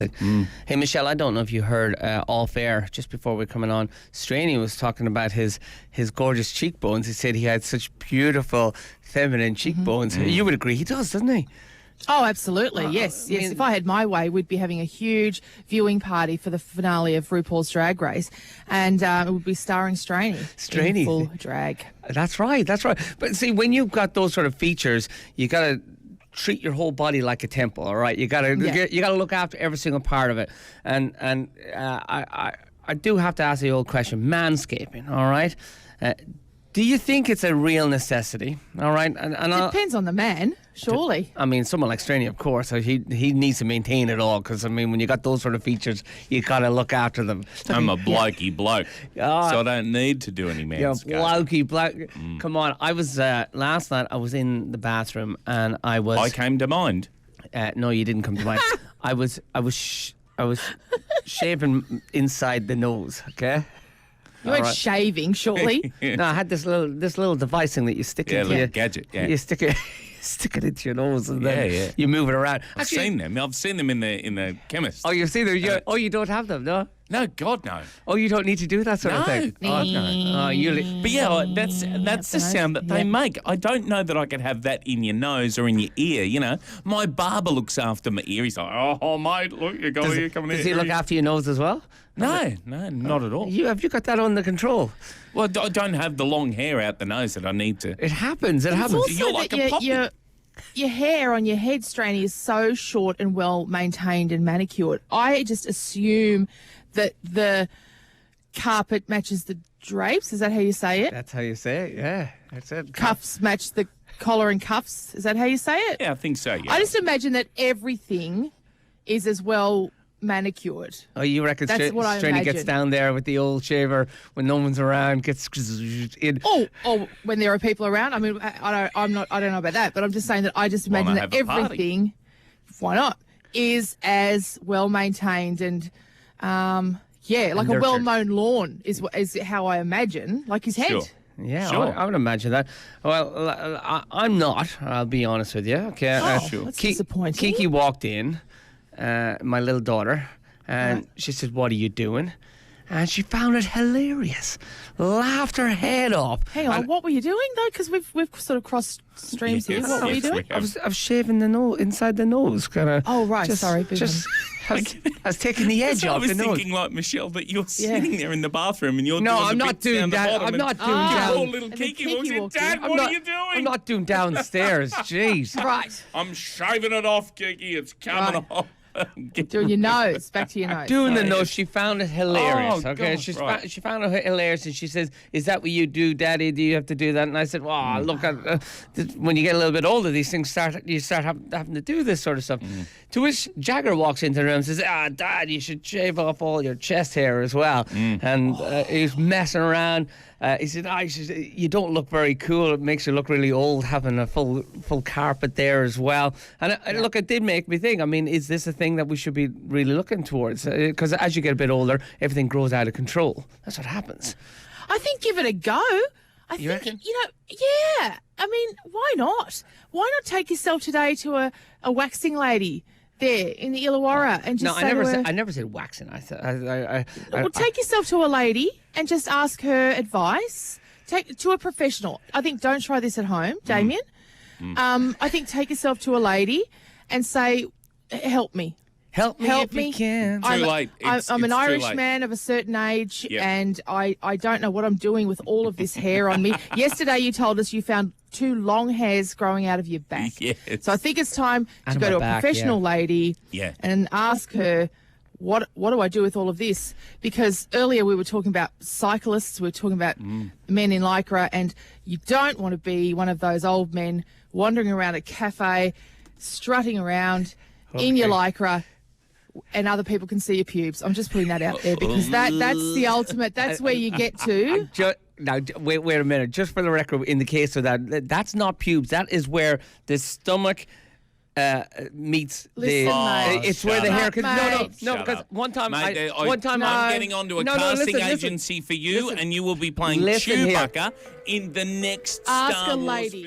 Hey, Meshel, I don't know if you heard off air just before we're coming on. Straney was talking about his gorgeous cheekbones. He said he had such beautiful feminine cheekbones. You would agree he does, doesn't he? Oh, absolutely. Yes. I mean, If I had my way, we'd be having a huge viewing party for the finale of RuPaul's Drag Race, and it would be starring Straney. Straney. In full drag. That's right. But see, when you've got those sort of features, you got to treat your whole body like a temple. All right, you got to look after every single part of it. And I do have to ask the old question: manscaping. All right. Do you think it's a real necessity? All right, and it depends on the man, surely. I mean, someone like Straney, of course, he needs to maintain it all, because I mean, when you got those sort of features, you got to look after them. I'm a blokey bloke, so I don't need to do any manscaping. You're blokey bloke. Come on, I was last night. I was in the bathroom and I came to mind. No, you didn't come to mind. I was shaving inside the nose. Okay. You weren't shaving, surely. No, I had this little device thing that you stick into your gadget. Yeah, you stick it into your nose and then you move it around. I've seen them. I've seen them in the chemist. Oh, you've seen them? You don't have them, no? No, God, no. Oh, you don't need to do that sort of thing? Oh, no. But yeah, that's the sound that they make. I don't know that I could have that in your nose or in your ear, you know. My barber looks after my ear. He's like, oh mate, look, you're coming here. Does he look after your nose as well? No, not at all. Have you got that under control? Well, I don't have the long hair out the nose that I need to. It happens. You're like a puppy. Your hair on your head, Straney, is so short and well maintained and manicured. I just assume that the carpet matches the drapes. Is that how you say it? That's how you say it, yeah. That's it. Cuffs match the collar and cuffs. Is that how you say it? Yeah, I think so, yeah. I just imagine that everything is as well manicured. Oh, you reckon Straney gets down there with the old shaver when no one's around, gets in? Oh, when there are people around. I mean, I don't know about that, but I'm just saying that I just imagine that everything, why not, is as well maintained and like a well-mown lawn is how I imagine, like his head. Sure. Yeah, sure. I would imagine that. Well, I'm not. I'll be honest with you. Okay. That's disappointing. Kiki walked in, my little daughter, and she said, "What are you doing?" And she found it hilarious. Laughed her head off. Hang on, what were you doing though? Because we've sort of crossed streams here. What were you doing? I was shaving the nose, inside the nose, kind of. Oh right, sorry. I was taking the edge off the nose. I was thinking, like, Meshel, that you're sitting there in the bathroom and you're no, doing I'm not doing that. I'm not doing down. Poor little Kiki walks in. Dad, what are you doing? I'm not doing downstairs. Jeez. Right. I'm shaving it off, Kiki. It's coming off. Doing your nose, back to your nose. Doing the nose, she found it hilarious. Oh, okay, God, she found it hilarious, and she says, "Is that what you do, Daddy? Do you have to do that?" And I said, "Well, look, when you get a little bit older, these things start having to do this sort of stuff." To which Jagger walks into the room and says, Dad, you should shave off all your chest hair as well. And he's messing around. He said, you don't look very cool. It makes you look really old having a full carpet there as well. And look, it did make me think, I mean, is this a thing that we should be really looking towards? Because as you get a bit older, everything grows out of control. That's what happens. I think give it a go. You reckon? Yeah. I mean, why not? Why not take yourself today to a waxing lady there in the Illawarra and just say I never said waxing. Take yourself to a lady and just ask her advice. Take to a professional. I think don't try this at home, Damien. I think take yourself to a lady and say, help me. Help me if you can. Too late. I'm an Irish man of a certain age, and I don't know what I'm doing with all of this hair on me. Yesterday you told us you found 2 long hairs growing out of your back. Yes. So I think it's time to go to a professional lady and ask her, what do I do with all of this? Because earlier we were talking about cyclists, we were talking about men in lycra, and you don't want to be one of those old men wandering around a cafe, strutting around in your lycra, and other people can see your pubes. I'm just putting that out there because that's the ultimate. That's where you get to. Now, wait a minute. Just for the record, in the case of that's not pubes. That is where the stomach meets Listen, mate. It's where the hair can. No, Shut because up. one time, Mate, I'm getting onto a casting agency for you, and you will be playing Chewbacca in the next Star Wars film.